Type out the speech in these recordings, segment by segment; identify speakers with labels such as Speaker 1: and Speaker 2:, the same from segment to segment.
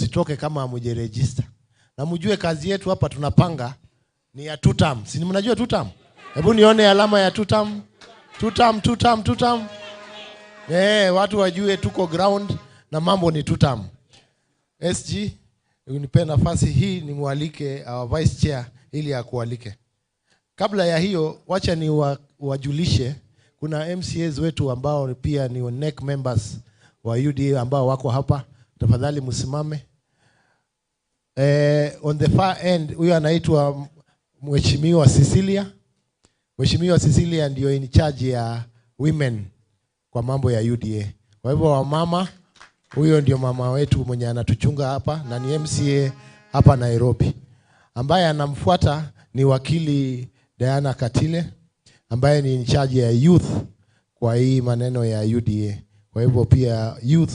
Speaker 1: msitoke kama hamjaregister. Na mjue kazi yetu hapa tunapanga ni ya 2 term. Si mnajua 2 term? Hebu nione alama ya 2 term. 2 term. Watu wajue tuko ground na mambo ni 2 term. SG, unipe nafasi hii nimwalike our vice chair ili akualike. Kabla ya hiyo, wacha ni wajulishe kuna MCAs wetu ambao pia ni NEC members wa UDA ambao wako hapa. Tafadhali msimame. On the far end, huyu anaitwa Mheshimiwa Cecilia. Mheshimiwa Cecilia ndio in charge ya women kwa mambo ya UDA. Kwa hivyo wamama, huyo ndio mama wetu mwenye anatuchunga hapa na ni MCA hapa Nairobi. Ambaye anamfuata ni wakili Diana Katile ambaye ni in charge ya youth kwa hii maneno ya UDA. Kwa hivyo pia youth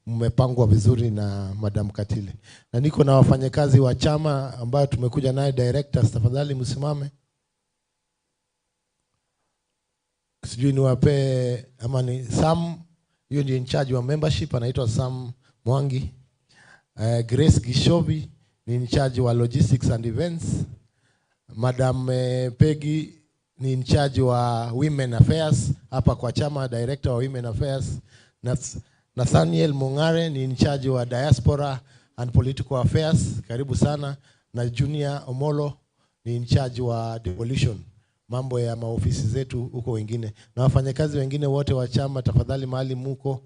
Speaker 1: mmepangwa vizuri na Madam Katile. Na niko na wafanyakazi wa chama ambao tumekuja naye directors, tafadhali msimame. Sijui niwape ama ni Sam, hiyo ndio in charge wa membership, anaitwa Sam Mwangi. Grace Gishobi ni in charge wa logistics and events. Madam Peggy ni in charge wa women affairs hapa kwa chama, director wa women affairs. Nathaniel Mungare ni in charge wa diaspora and political affairs, karibu sana. Na Junior Omolo ni in charge wa devolution, mambo ya maofisi zetu huko wengine. Na wafanyakazi wengine wote wa chama, tafadhali mahali mko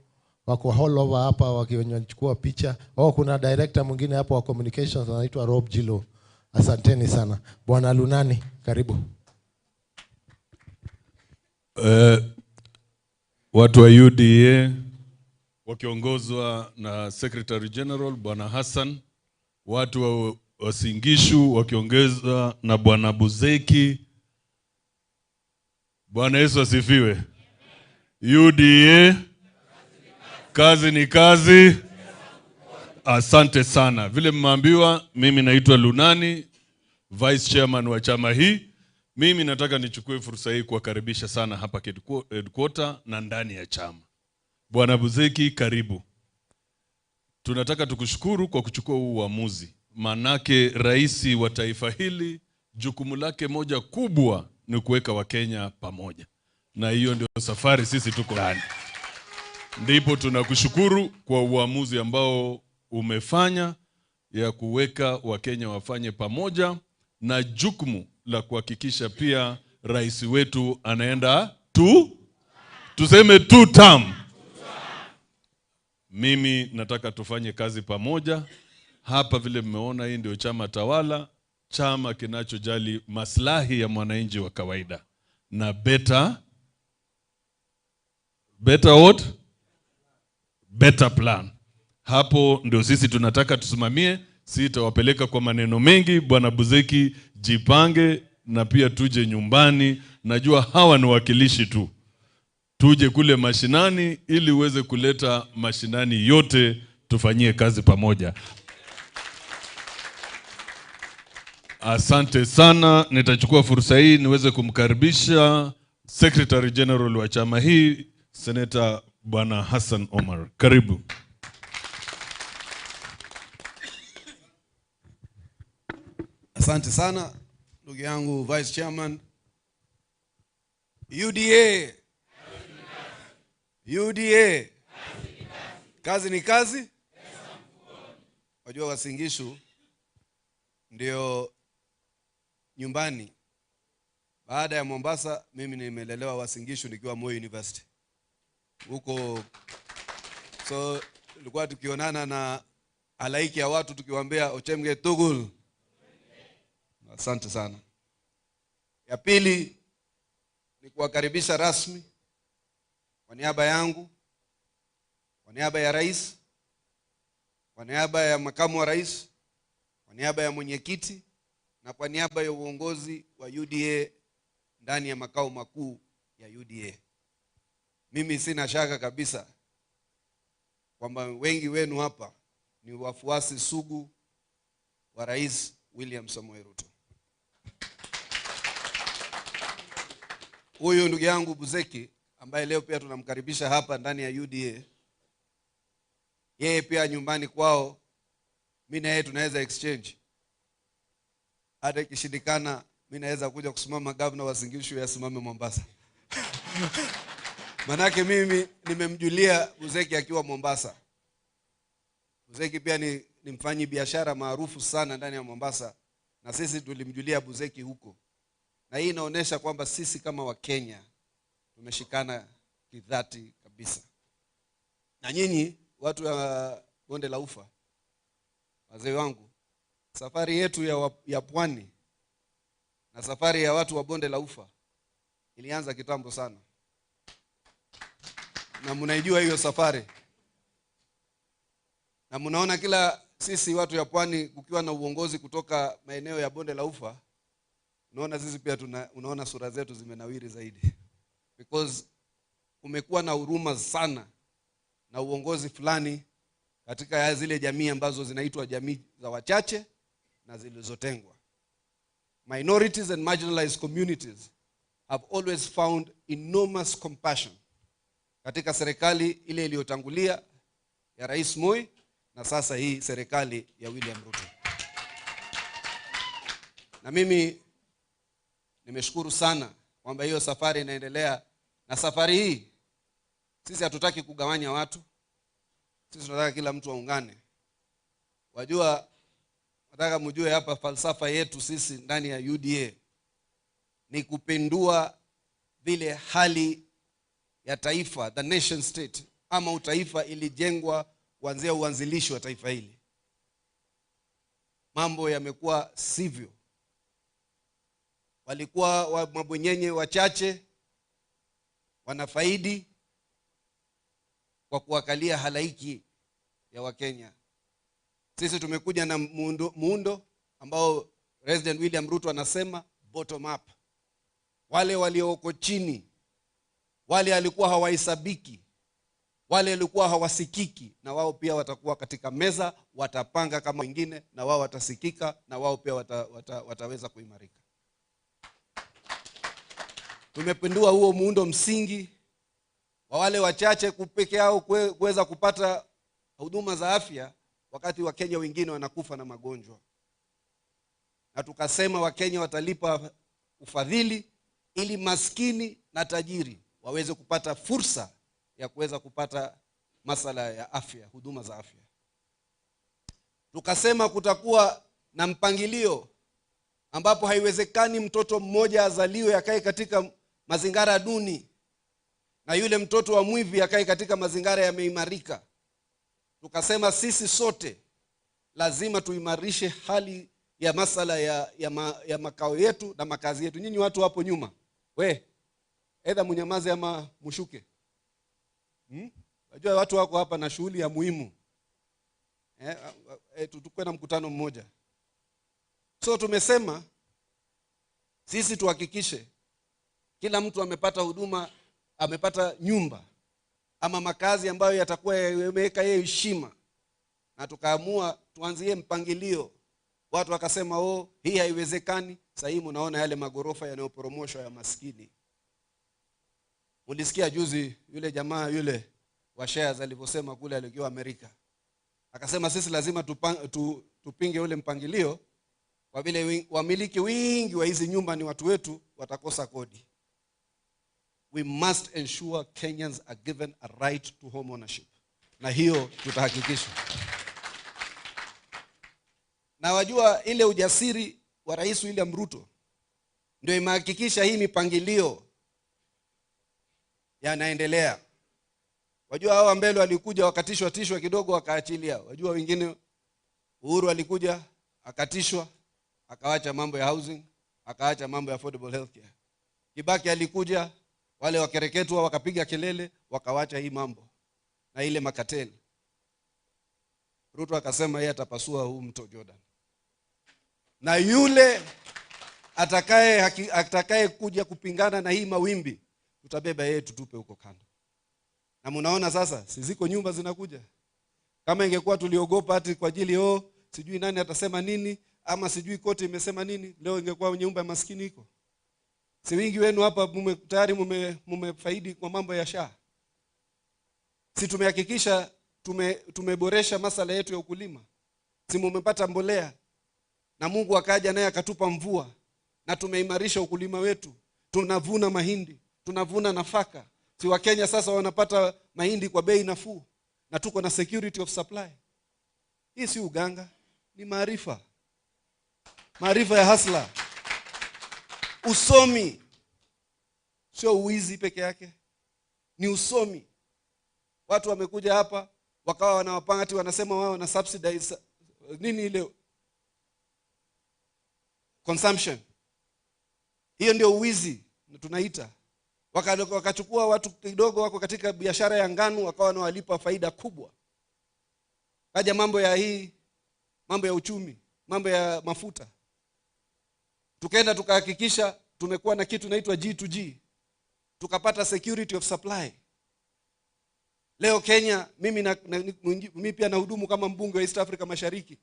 Speaker 1: wako all over hapa wakichukua picha. Kuna director mwingine hapa wa communications anaitwa Rob Jilo. Asanteni sana. Bwana Lunani, karibu.
Speaker 2: Watu wa UDA wakiongozwa na Secretary General Bwana Hassan, watu wa Wasingishu wakiongezwa na Bwana Buzeki. Bwana Yesu asifiwe. UDA, kazi ni kazi. Asante sana. Vile mmeambiwa, mimi naitwa Lunani, Vice Chairman wa chama hii. Mimi nataka nichukue fursa hii kuwakaribisha sana hapa headquarter na ndani ya chama. Bwana Buzeki, karibu. Tunataka tukushukuru kwa kuchukua huu uamuzi. Manake rais wa taifa hili, jukumu lake moja kubwa ni kuweka Wakenya pamoja. Na hiyo ndio safari sisi tuko ndani. Ndipo tunakushukuru kwa uamuzi ambao umefanya ya kuweka Wakenya wafanye pamoja, na jukumu la kuhakikisha pia rais wetu anaenda tuseme 2 term. Mimi nataka tufanye kazi pamoja. Hapa vile mmeona, hii ndio chama tawala, chama kinachojali maslahi ya mwananchi wa kawaida. Na better what? Better plan. Hapo ndio sisi tunataka tusimamie. Sitawapeleka kwa maneno mengi. Bwana Buzeki, jipange na pia tuje nyumbani. Najua hawa ni wakilishi tu. Tuje kule mashinani ili uweze kuleta mashinani yote tufanyie kazi pamoja. Asante sana. Nitachukua fursa hii niweze kumkaribisha Secretary General wa chama hii, Senator Bwana Hassan Omar. Karibu.
Speaker 3: Asante sana ndugu yangu Vice Chairman. UDA. UDA. Kazi ni kazi. Wajua Wasingishu ndio nyumbani. Baada ya Mombasa, mimi nimelelewa Wasingishu nikiwa Moi University. Huko so tulikuwa tukionana na halaiki ya watu tukiwaambia Ochemge Tugul. Asante sana. Ya pili ni kuwakaribisha rasmi kwa niaba yangu, kwa niaba ya rais, kwa niaba ya makamu wa rais, kwa niaba ya mwenyekiti na kwa niaba ya uongozi wa UDA ndani ya makao makuu ya UDA. Mimi sina shaka kabisa kwamba wengi wenu hapa ni wafuasi sugu wa Rais William Samoei Ruto. Huyu ndugu yangu Buzeki ambaye leo pia tunamkaribisha hapa ndani ya UDA, yeye pia nyumbani kwao mimi na yeye tunaweza exchange. Hata ikishindikana mimi naweza kuja kusimama governor wa Singishu yasimame Mombasa. Manake mimi nimemjulia Buzeki akiwa Mombasa. Buzeki pia ni mfanyi biashara maarufu sana ndani ya Mombasa, na sisi tulimjulia Buzeki huko. Na hii inaonyesha kwamba sisi kama Wakenya tumeshikana kidhati kabisa. Na nyinyi watu wa Bonde la Ufa, wazee wangu, safari yetu ya pwani na safari ya watu wa Bonde la Ufa ilianza kitambo sana. Na mnaijua hiyo safari. Na mnaona kila sisi watu ya pwani kukiwa na uongozi kutoka maeneo ya Bonde la Ufa, unaona sisi pia unaona sura zetu zimenawiri zaidi. Because kumekuwa na huruma sana na uongozi fulani katika zile jamii ambazo zinaitwa jamii za wachache na zilizotengwa. Minorities and marginalized communities have always found enormous compassion katika serikali ile iliyotangulia ya Rais Moi na sasa hii serikali ya William Ruto. Na mimi nimeshukuru sana kwamba hiyo safari inaendelea, na safari hii sisi hatutaki kugawanya watu. Sisi tunataka kila mtu aungane. Wajua, nataka mjue hapa falsafa yetu sisi ndani ya UDA ni kupindua vile hali ya taifa, the nation state, ama utaifa ilijengwa kuanzia uanzilishi wa taifa hili. Mambo yamekuwa sivyo. Walikuwa mabwenyenye wachache wanafaidi kwa kuwakalia halaiki ya Wakenya. Sisi tumekuja na muundo ambao President William Ruto anasema bottom up. Wale walioko chini, wale walikuwa hawahesabiki, wale walikuwa hawasikiki, na wao pia watakuwa katika meza, watapanga kama wengine, na wao watasikika, na wao pia wataweza kuimarika. Tumepindua huo muundo msingi wa wale wachache peke yao kuweza kupata huduma za afya wakati Wakenya wengine wanakufa na magonjwa. Na tukasema Wakenya watalipa ufadhili ili maskini na tajiri waweze kupata fursa ya kuweza kupata masala ya afya, huduma za afya. Tukasema kutakuwa na mpangilio ambapo haiwezekani mtoto mmoja azaliwe akae katika mazingara duni na yule mtoto wa mwivi akae katika mazingara yameimarika. Tukasema sisi sote lazima tuimarishe hali ya masala ya makao yetu na makazi yetu. Nyinyi watu hapo nyuma, aidha mnyamaze ama mshuke. Unajua watu wako hapa na shughuli ya muhimu. Tukue na mkutano mmoja. So tumesema sisi tuhakikishe kila mtu amepata huduma, amepata nyumba ama makazi ambayo yatakuwa yameweka yeye heshima. Na tukaamua tuanzie mpangilio. Watu wakasema hii haiwezekani. Sasa hivi mnaona yale magorofa yanayoporomoshwa ya maskini. Ulisikia juzi yule jamaa yule wa shares alivyosema kule alikiwa Amerika. Akasema sisi lazima tupinge ule mpangilio kwa vile wamiliki wengi wa hizi nyumba ni watu wetu, watakosa kodi. We must ensure Kenyans are given a right to home ownership. Na hiyo tutahakikisha. Na wajua ile ujasiri wa Rais William Ruto ndio imehakikisha hii mipangilio yanaendelea. Wajua hao mbele walikuja wakatishwa kidogo wakaachilia. Wajua wengine Uhuru alikuja akatishwa akaacha mambo ya housing, akaacha mambo ya affordable healthcare. Kibaki alikuja wale wakereketwa wakapiga kelele wakawacha hii mambo na ile makateli. Ruto akasema yeye atapasua huu mto Jordan. Na yule atakaye kuja kupingana na hii mawimbi tutabeba yeye tutupe huko kando. Na mnaona sasa ziko nyumba zinakuja. Kama ingekuwa tuliogopa ati kwa ajili sijui nani atasema nini ama sijui koti imesema nini, leo ingekuwa nyumba ya maskini iko. Si wingi wenu hapa tayari mumefaidi kwa mambo ya SHA. Si tumehakikisha tumeboresha masala yetu ya ukulima. Si mmepata mbolea, na Mungu akaja naye akatupa mvua, na tumeimarisha ukulima wetu. Tunavuna mahindi, tunavuna nafaka. Si wa Kenya sasa wanapata mahindi kwa bei nafuu, na tuko na security of supply. Hii si uganga, ni maarifa. Maarifa ya hustler. Usomi sio uwizi peke yake, ni usomi. Watu wamekuja hapa wakawa wanawapanga ati wanasema wao na subsidize nini ile consumption. Hiyo ndio uwizi tunaita. Wakachukua watu kidogo wako katika biashara ya ngano, wakawa wanawalipa faida kubwa. Kaja mambo ya uchumi, mambo ya mafuta. Tukaenda tukahakikisha tumekuwa na kitu inaitwa G2G. Tukapata security of supply. Leo Kenya, mimi pia nahudumu kama mbunge wa East Africa Mashariki.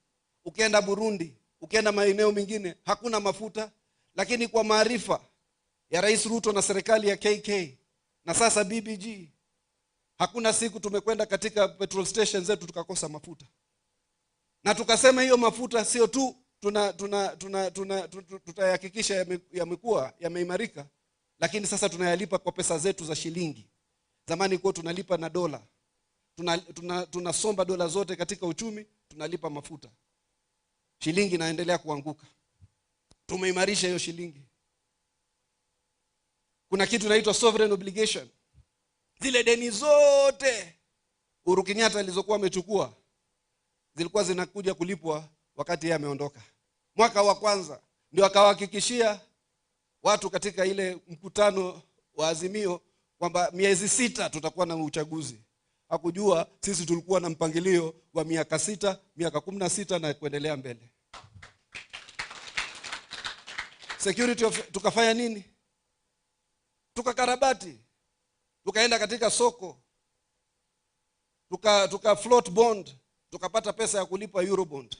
Speaker 3: Ukienda Burundi, ukienda maeneo mengine hakuna mafuta, lakini kwa maarifa ya Rais Ruto na serikali ya KK na sasa BBG, hakuna siku tumekwenda katika petrol stations zetu tukakosa mafuta. Na tukasema hiyo mafuta sio tu tutahakikisha yamekuwa yameimarika, lakini sasa tunayalipa kwa pesa zetu za shilingi. Zamani kwa tunalipa na dola. Tunasomba dola zote katika uchumi, tunalipa mafuta. Shilingi inaendelea kuanguka. Tumeimarisha hiyo shilingi. Kuna kitu inaitwa sovereign obligation. Zile deni zote Uhuru Kenyatta alizokuwa amechukua zilikuwa zinakuja kulipwa wakati yeye ameondoka. Mwaka wa kwanza ndio akawahakikishia watu katika ile mkutano wa Azimio kwamba miezi 6 tutakuwa na uchaguzi. Hakujua sisi tulikuwa na mpangilio wa miaka 6, miaka 16 na kuendelea mbele. Security of, tukafanya nini? Tukakarabati. Tukaenda katika soko. Tuka float bond, tukapata pesa ya kulipa Eurobond.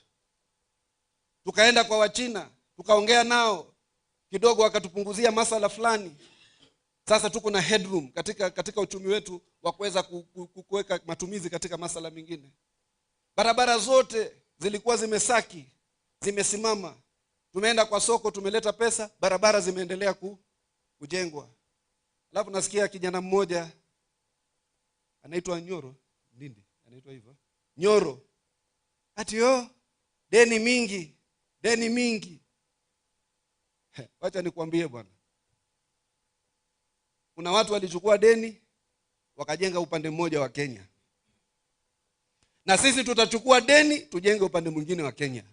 Speaker 3: Tukaenda kwa Wachina, tukaongea nao kidogo wakatupunguzia masala fulani. Sasa tuko na headroom katika uchumi wetu wa kuweza kuweka matumizi katika masala mengine. Barabara zote zilikuwa zimesaki, zimesimama. Tumeenda kwa soko, tumeleta pesa, barabara zimeendelea kujengwa. Alafu nasikia kijana mmoja anaitwa Nyoro, Ndindi, anaitwa hivyo. Nyoro. Ati deni mingi. Wacha nikwambie bwana. Kuna watu walichukua deni wakajenga upande mmoja wa Kenya. Na sisi tutachukua deni tujenge upande mwingine wa Kenya.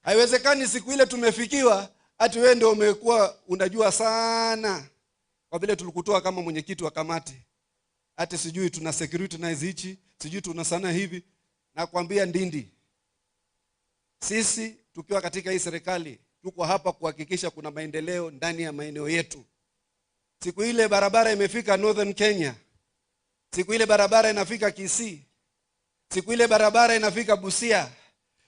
Speaker 3: Haiwezekani siku ile tumefikiwa ati wewe ndio umekuwa unajua sana. Kwa vile tulikutoa kama mwenyekiti wa kamati. Ati sijui tuna securitize hichi, sijui tuna sana hivi. Na kuambia Ndindi, sisi tukiwa katika hii serikali tuko hapa kuhakikisha kuna maendeleo ndani ya maeneo yetu. Siku ile barabara imefika Northern Kenya. Siku ile barabara inafika Kisii. Siku ile barabara inafika Busia.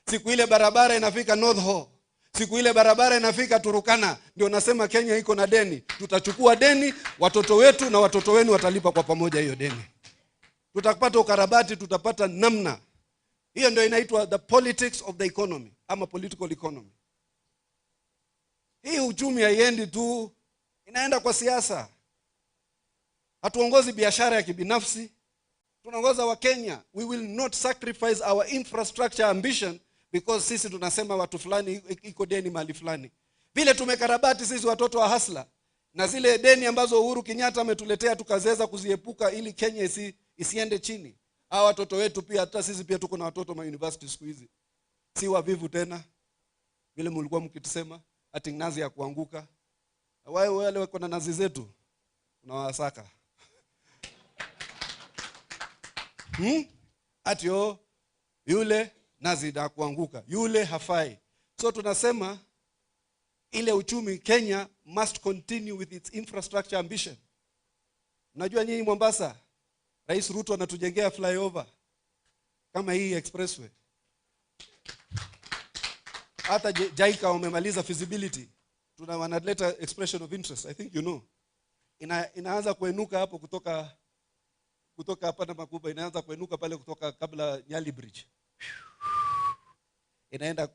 Speaker 3: Siku ile barabara inafika North Ho. Siku ile barabara inafika Turukana. Ndio nasema Kenya iko na deni. Tutachukua deni, watoto wetu na watoto wenu watalipa kwa pamoja hiyo deni. Tutapata ukarabati, tutapata namna. Hiyo ndio inaitwa the politics of the economy, ama political economy. Hii uchumi haiendi tu, inaenda kwa siasa. Hatuongozi biashara ya kibinafsi, tunaongoza wa Kenya. We will not sacrifice our infrastructure ambition because sisi tunasema watu fulani iko deni mahali fulani. Vile tumekarabati sisi watoto wa hasla, na zile deni ambazo Uhuru Kenyatta ametuletea tukazeza kuziepuka ili Kenya isiende chini. Hawa watoto wetu pia, hata sisi pia tuko na watoto ma university siku hizi. Si wavivu tena. Vile mlikuwa mkitusema ati nazi ya kuanguka. Wale wako na nazi zetu unawasaka. Ati yule nazi ya kuanguka, yule hafai. So tunasema ile uchumi Kenya must continue with its infrastructure ambition. Unajua nyinyi Mombasa, Rais Ruto anatujengea flyover kama hii expressway. Hata JICA wamemaliza feasibility. Wanaleta expression of interest, I think you know. Inaanza kuenuka hapo kutoka kutoka hapa na Makuba inaanza kuinuka pale kutoka kabla Nyali Bridge. Inaenda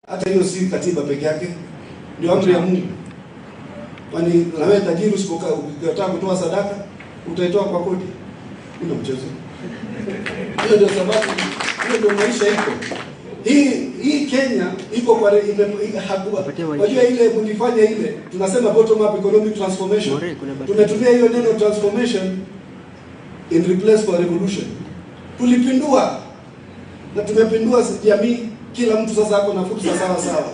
Speaker 4: hata hiyo si katiba peke yake, ndio amri ya Mungu. Kwani na wewe tajiri usipokataa kutoa sadaka utaitoa kwa kodi? Ndio mchezo. Hiyo ndio sababu, hiyo ndio maisha iko. Hii Kenya iko kwa wajua ile mlifanya ile tunasema bottom up economic transformation. Tumetumia hiyo neno transformation in replace for revolution. Tulipindua na tumepindua jamii. Kila mtu sasa ako na fursa sawa sawa.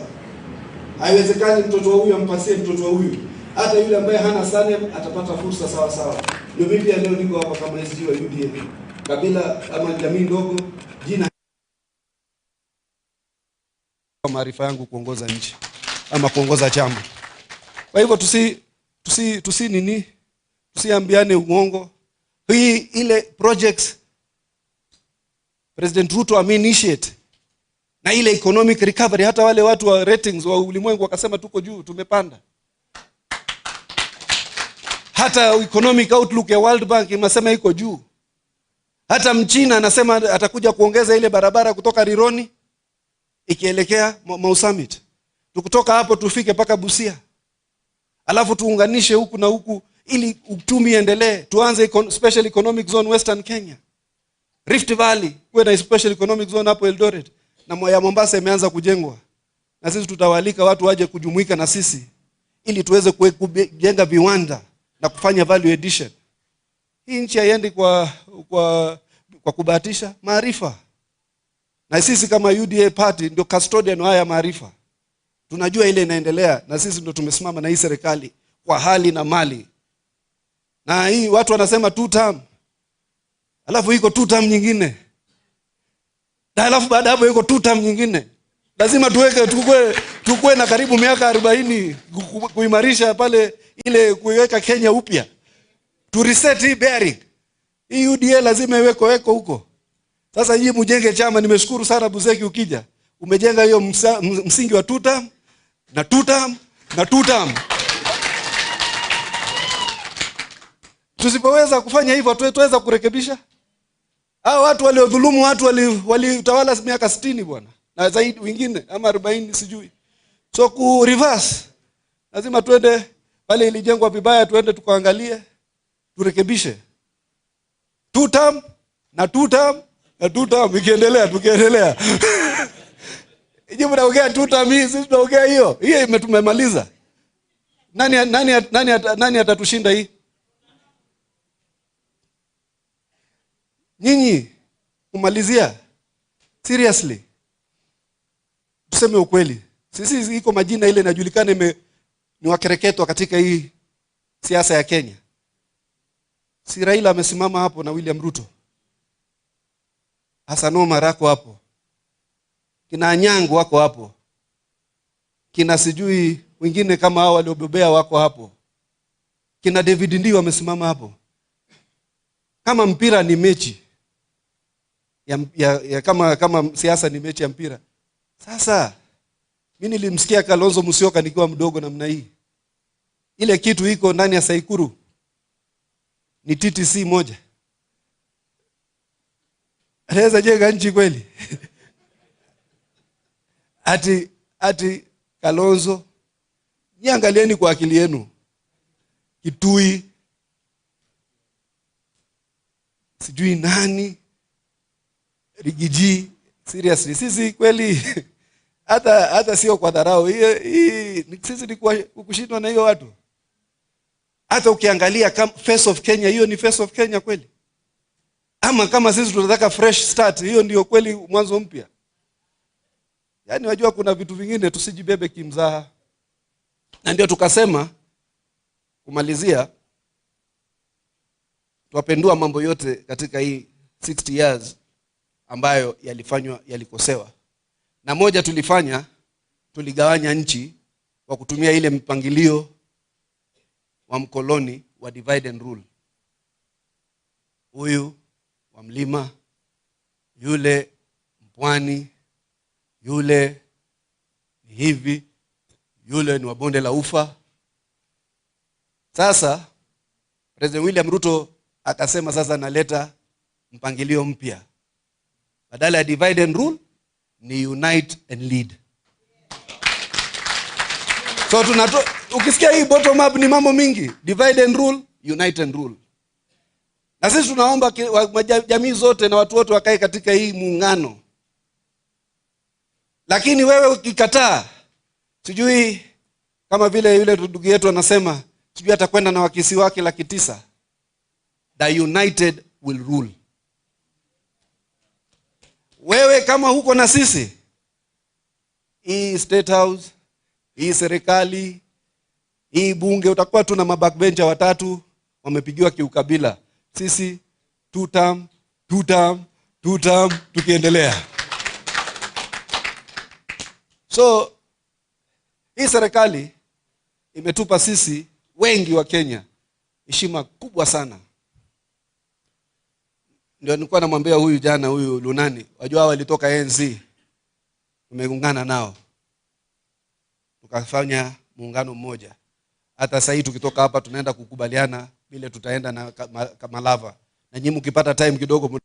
Speaker 4: Haiwezekani mtoto wa huyu ampasie mtoto wa huyu. Hata yule ambaye hana sane atapata fursa sawa sawa. Ndio mimi pia leo niko hapa kama SG wa UDA. Kabila ama jamii ndogo, jina
Speaker 3: kwa maarifa yangu kuongoza nchi ama kuongoza chama. Kwa hivyo tusiambiane uongo. Hii ile projects President Ruto ameinitiate na ile economic recovery, hata wale watu wa ratings wa ulimwengu wakasema tuko juu, tumepanda. Hata economic outlook ya World Bank inasema iko juu. Hata Mchina anasema atakuja kuongeza ile barabara kutoka Rironi ikielekea Mau Summit. Tukutoka hapo tufike paka Busia. Alafu tuunganishe huku na huku ili uchumi endelee. Tuanze special economic zone Western Kenya. Rift Valley kuwe na special economic zone hapo Eldoret. Na ya Mombasa imeanza kujengwa. Na sisi tutawalika watu waje kujumuika na sisi ili tuweze kujenga viwanda na kufanya value addition. Hii nchi haiendi kwa kubahatisha, maarifa. Na sisi kama UDA party ndio custodian haya maarifa. Tunajua ile inaendelea na sisi ndio tumesimama na hii serikali kwa hali na mali. Na hii watu wanasema 2 term. Alafu iko 2 term nyingine. Na alafu baada hapo iko 2 term nyingine. Lazima tukue na karibu miaka 40 kuimarisha pale ile kuiweka Kenya upya. To reset hii bearing. Hii UDA lazima iweko huko. Sasa hii mjenge chama. Nimeshukuru sana Buzeki ukija. Umejenga hiyo msingi wa 2 term na 2 term na 2 term. Tusipoweza kufanya hivyo tuweza kurekebisha. Hao watu waliodhulumu watu walitawala miaka 60 bwana. Na zaidi wengine ama 40 sijui. So ku reverse lazima tuende pale ilijengwa vibaya, tuende tukaangalie, turekebishe. 2 term na 2 term na 2 term tukiendelea. Hiyo mnaongea 2 term hii, sisi tunaongea hiyo. Hiyo tumemaliza. Nani atatushinda hii? Nyinyi kumalizia seriously. Tuseme ukweli. Sisi iko majina ile inajulikana ni wakereketwa katika hii siasa ya Kenya. Si Raila amesimama hapo na William Ruto. Hassan Omar wako hapo. Kina Anyango wako hapo. Kina sijui wengine kama hao waliobebea wako hapo. Kina David Ndii wamesimama hapo. kama mpira ni mechi kama siasa ni mechi ya mpira. Sasa mimi nilimsikia Kalonzo Musyoka nikiwa mdogo namna hii. Ile kitu iko ndani ya Saikuru ni TTC moja. Anaweza jenga nchi kweli? Ati Kalonzo, niangalieni kwa akili yenu. Kitui, sijui nani, Rigiji, seriously sisi kweli hata sio kwa dharau. Hii sisi ni kushindwa na hiyo watu. Hata ukiangalia Face of Kenya, hiyo ni Face of Kenya kweli? Ama kama sisi tunataka fresh start, hiyo ndio kweli mwanzo mpya? Yaani wajua kuna vitu vingine tusijibebe kimzaha. Na ndio tukasema kumalizia, tuwapendua mambo yote katika hii 60 years ambayo yalifanywa, yalikosewa. Na moja tulifanya, tuligawanya nchi kwa kutumia ile mpangilio wa mkoloni wa divide and rule. Huyu wa mlima, yule mpwani, yule ni hivi, yule ni wa bonde la ufa. Sasa President William Ruto akasema sasa naleta mpangilio mpya. Badala ya divide and rule ni unite and lead. So ukisikia hii bottom up ni mambo mingi. Divide and rule, unite and rule. Na sisi tunaomba jamii zote na watu wote wakae katika hii muungano. Lakini wewe ukikataa, sijui kama vile yule ndugu yetu anasema, sijui atakwenda na wakisi wake 900,000. The united will rule. Wewe kama huko na sisi, hii State House, hii serikali, hii bunge, utakuwa tu na mabackbencher 3 wamepigiwa kiukabila. Sisi 2 term tukiendelea. So hii serikali imetupa sisi wengi wa Kenya heshima kubwa sana. Ndio nilikuwa namwambia huyu jana, huyu Lunani, wajua walitoka ANC, tumeungana nao tukafanya muungano mmoja. Hata sasa tukitoka hapa tunaenda kukubaliana vile tutaenda na Malava. Na nyinyi mkipata time kidogo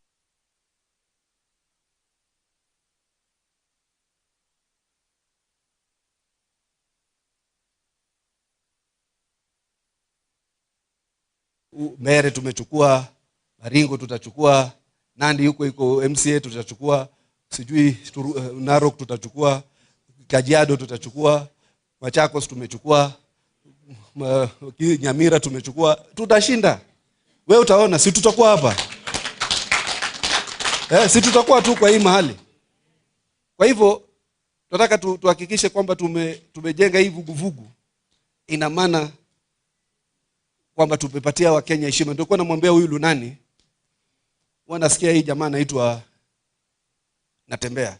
Speaker 3: Mere tumechukua, Baringo tutachukua, Nandi yuko MCA tutachukua, sijui Narok tutachukua, Kajiado tutachukua, Machakos tumechukua, Nyamira tumechukua. Tutashinda. Wewe utaona, si tutakuwa hapa. Si tutakuwa tu kwa hii mahali. Kwa hivyo tunataka tuhakikishe kwamba tumejenga hii vuguvugu. Ina maana kwamba tumepatia Wakenya heshima. Ndio kwa namwambia huyu Lunani, wanasikia hii jamaa anaitwa Natembea.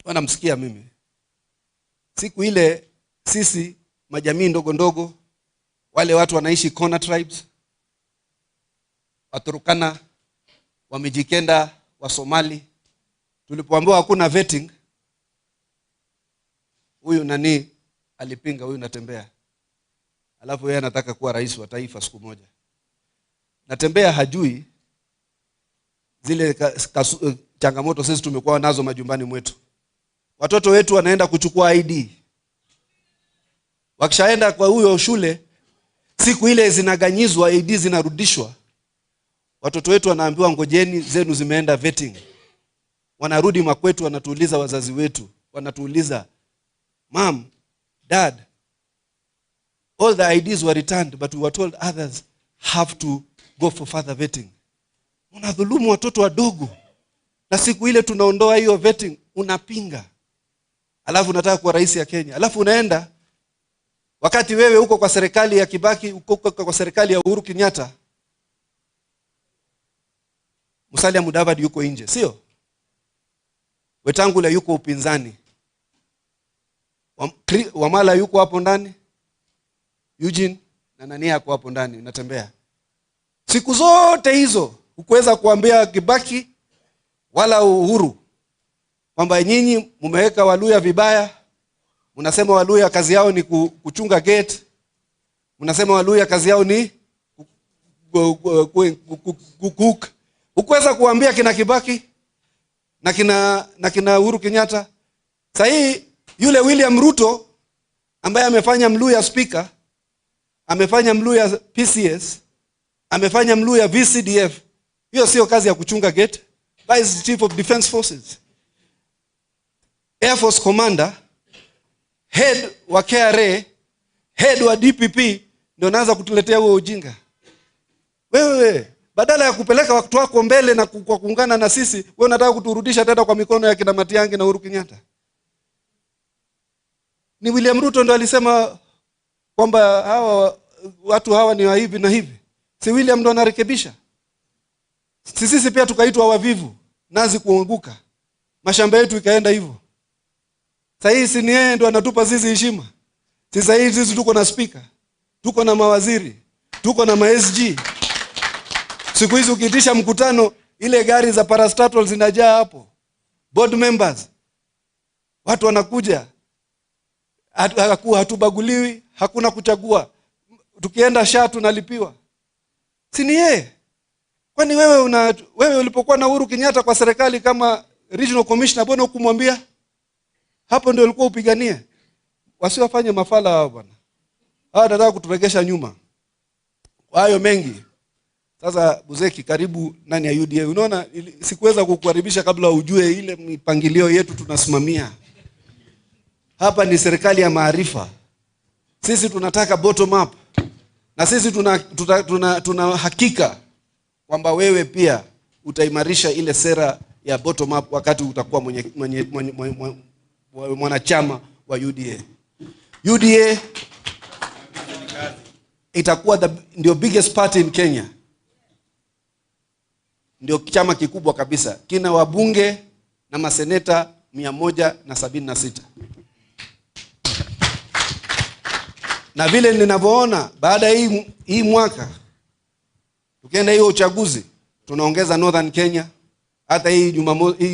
Speaker 3: Wanamsikia mimi. Siku ile sisi majamii ndogo ndogo, wale watu wanaishi corner tribes, Waturkana, Wamijikenda, wa Somali, tulipoambiwa hakuna vetting, huyu nani alipinga, huyu Natembea. Alafu yeye anataka kuwa rais wa taifa siku moja. Natembea hajui zile changamoto sisi tumekuwa nazo majumbani mwetu. Watoto wetu wanaenda kuchukua ID. Wakishaenda kwa huyo shule, siku ile zinaganyizwa, ID zinarudishwa. Watoto wetu wanaambiwa ngojeni zenu zimeenda vetting. Wanarudi makwetu, wanatuuliza wazazi wetu, wanatuuliza, "Mom, Dad, all the IDs were returned, but we were told others have to go for further vetting." Unadhulumu watoto wadogo. Na siku ile tunaondoa hiyo vetting, unapinga. Alafu unataka kuwa rais ya Kenya. Alafu unaenda, wakati wewe uko kwa serikali ya Kibaki, uko kwa serikali ya Uhuru Kenyatta, Musalia Mudavadi yuko nje, sio? Wetangula yuko upinzani. Wamala yuko hapo ndani. Eugene na nani yako hapo ndani, Natembea. Siku zote hizo ukuweza kuambia Kibaki wala Uhuru kwamba nyinyi mumeweka Waluya vibaya. Mnasema Waluya kazi yao ni kuchunga gate. Mnasema Waluya kazi yao ni cook. Ukuweza kuambia kina Kibaki na kina Uhuru Kenyatta. Sasa yule William Ruto ambaye amefanya Mluya speaker, amefanya Mluya PCS, amefanya Mluya VCDF. Hiyo sio kazi ya kuchunga gate. Vice Chief of Defense Forces, Air Force Commander, head wa KRA, head wa DPP, ndio naanza kutuletea huo ujinga. Wewe badala ya kupeleka watu wako mbele na kwa kuungana na sisi, wewe unataka kuturudisha tena kwa mikono ya kina Matiang'i na Uhuru Kenyatta. Ni William Ruto ndo alisema kwamba watu hawa ni wa hivi na hivi. Si William ndo anarekebisha? Sisi pia tukaitwa wavivu, nazi kuanguka. Mashamba yetu ikaenda hivyo. Sasa si ni yeye ndo anatupa sisi heshima. Sisi tuko na speaker, tuko na mawaziri, tuko na ma-SG. Siku hizi ukiitisha mkutano, ile gari za parastatal zinajaa hapo. Board members, watu wanakuja. Hatubaguliwi, hakuna kuchagua. Tukienda tunalipiwa. Si ni yeye? Kwani wewe ulipokuwa na Uhuru Kenyatta kwa serikali kama regional commissioner, mbona hukumwambia? Hapo ndio ulikuwa upiganie. Wasiwafanye mafala hao bwana. Hawa wanataka kuturegesha nyuma. Hayo mengi. Sasa Buzeki, karibu ndani ya UDA. Unaona sikuweza kukukaribisha kabla ujue ile mipangilio yetu tunasimamia. Hapa ni serikali ya maarifa. Sisi tunataka bottom up. Na sisi tuna hakika kwamba wewe pia utaimarisha ile sera ya bottom up wakati utakuwa mwanachama wa UDA. UDA itakuwa ndio biggest party in Kenya. Ndio chama kikubwa kabisa. Kina wabunge na maseneta 176. Na vile ninavyoona baada hii mwaka tukienda hiyo uchaguzi, tunaongeza Northern Kenya. Hata hii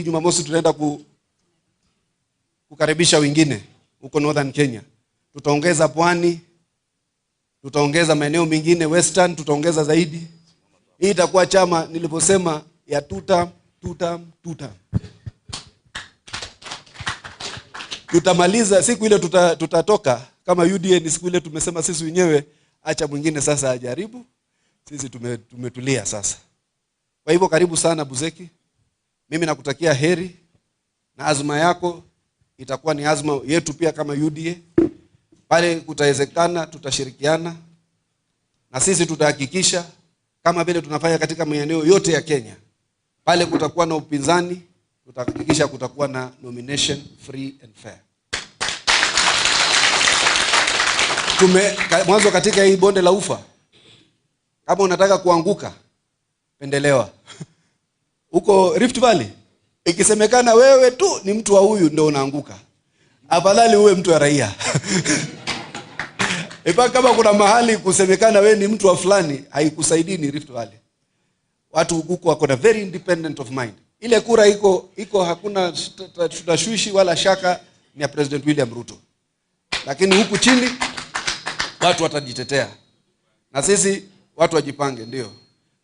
Speaker 3: Jumamosi tunaenda kukaribisha wengine huko Northern Kenya. Tutaongeza Pwani, tutaongeza maeneo mengine Western, tutaongeza zaidi. Hii itakuwa chama niliposema ya two term. Tutamaliza siku ile tutatoka kama UDA, ni siku ile tumesema sisi wenyewe acha mwingine sasa ajaribu. Sisi tumetulia sasa. Kwa hivyo karibu sana Buzeki. Mimi nakutakia heri na azma yako itakuwa ni azma yetu pia kama UDA. Pale kutawezekana tutashirikiana na sisi tutahakikisha kama vile tunafanya katika maeneo yote ya Kenya. Pale kutakuwa na upinzani, tutahakikisha kutakuwa na nomination free and fair. Mwanzo katika hii bonde la Ufa, kama unataka kuanguka, pendelewa. Huko Rift Valley, ikisemekana wewe tu ni mtu wa huyu ndio unaanguka. Afadhali uwe mtu wa raia. Kama kuna mahali kusemekana wewe ni mtu wa fulani, haikusaidii ni Rift Valley. Watu huko wako na very independent of mind. Ile kura iko hakuna tashwishi wala shaka ni ya President William Ruto. Lakini huku chini watu watajitetea. Na sisi watu wajipange ndio.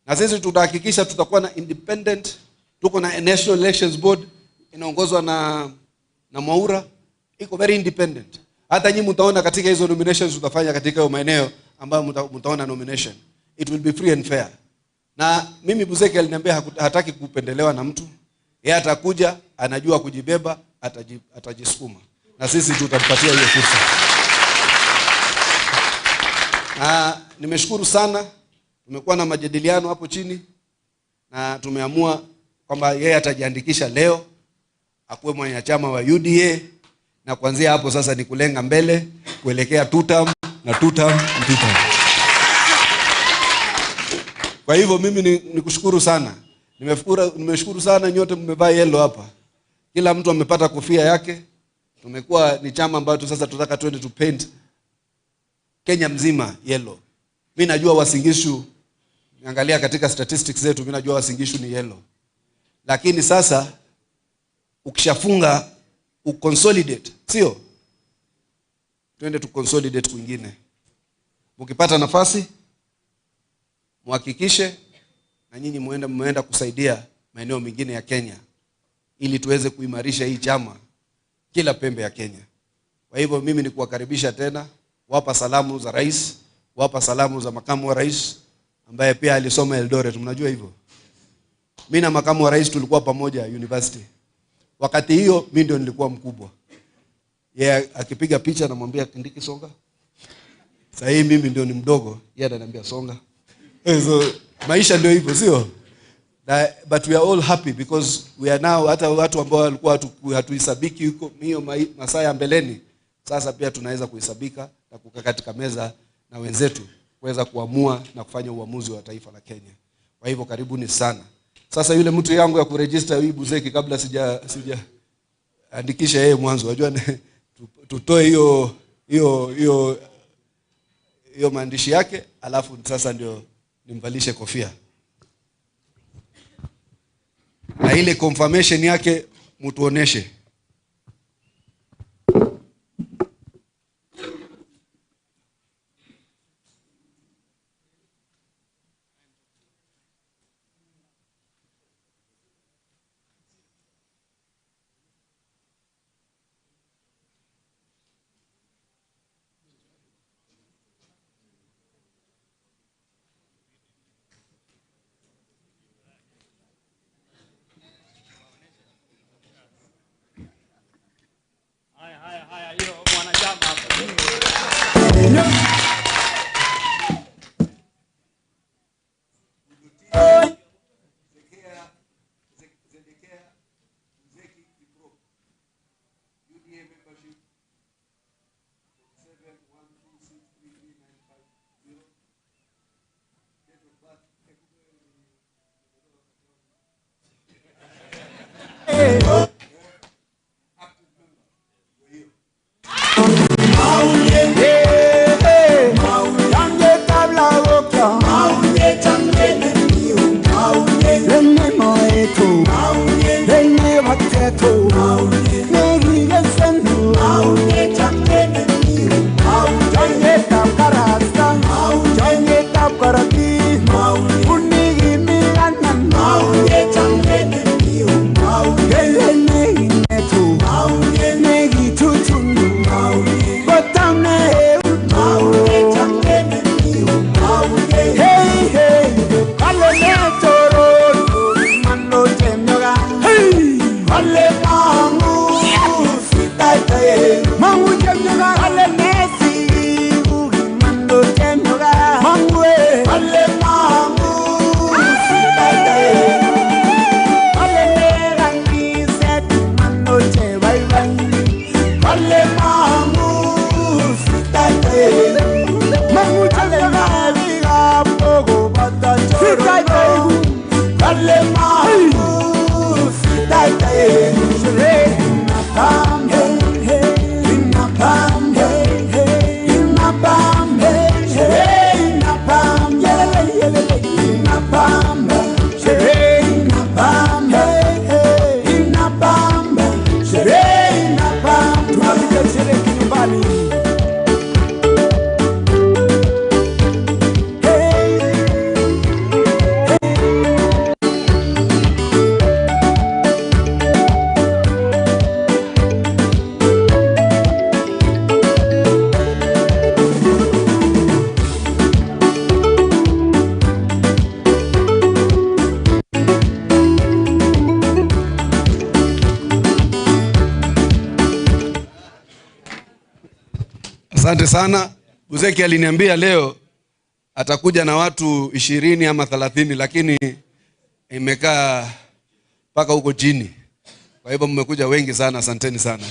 Speaker 3: Na sisi tutahakikisha tutakuwa na independent, tuko na National Elections Board inaongozwa na Mwaura, iko very independent. Hata nyinyi mtaona katika hizo nominations tutafanya katika hayo maeneo ambayo mtaona nomination. It will be free and fair. Na mimi Buzeki aliniambia hataki kupendelewa na mtu. Yeye atakuja, anajua kujibeba, atajisukuma. Na sisi tutampatia hiyo fursa. Nimeshukuru sana. Tumekuwa na majadiliano hapo chini na tumeamua kwamba yeye atajiandikisha leo akuwe mwanachama wa UDA, na kuanzia hapo sasa ni kulenga mbele kuelekea two term. Kwa hivyo mimi nikushukuru sana. Nimeshukuru sana nyote mmevaa yellow hapa. Kila mtu amepata kofia yake. Tumekuwa ni chama ambacho sasa tunataka twende to paint Kenya mzima yellow. Mimi najua Wasingishu Niangalia katika statistics zetu, mimi najua Uasin Gishu ni yellow. Lakini sasa ukishafunga uconsolidate, sio? Twende tu consolidate kwingine. Mkipata nafasi muhakikishe na nyinyi muenda kusaidia maeneo mengine ya Kenya ili tuweze kuimarisha hii chama kila pembe ya Kenya. Kwa hivyo mimi ni kuwakaribisha tena, wapa salamu za rais, wapa salamu za makamu wa rais ambaye pia alisoma Eldoret, mnajua hivyo. Mimi na makamu wa rais tulikuwa pamoja university. Wakati hiyo mimi ndio nilikuwa mkubwa. Yeye akipiga picha namwambia Kindiki songa. Sasa hii mimi ndio ni mdogo, yeye ananiambia songa. So maisha ndio hivyo, sio? But we are all happy because we are now, hata watu ambao walikuwa hatuisabiki huko hiyo masaa ya mbeleni, sasa pia tunaweza kuhesabika na kukaa katika meza na wenzetu kuweza kuamua na kufanya uamuzi wa taifa la Kenya. Kwa hivyo karibuni sana. Sasa yule mtu yangu ya kuregister hii Buzeki, kabla sija andikisha yeye mwanzo, unajua tutoe hiyo maandishi yake, alafu sasa ndio nimvalishe kofia. Na ile confirmation yake mtuoneshe. Asante sana. Buzeki aliniambia leo atakuja na watu 20 ama 30, lakini imekaa paka huko chini. Kwa hivyo mmekuja wengi sana, asanteni sana.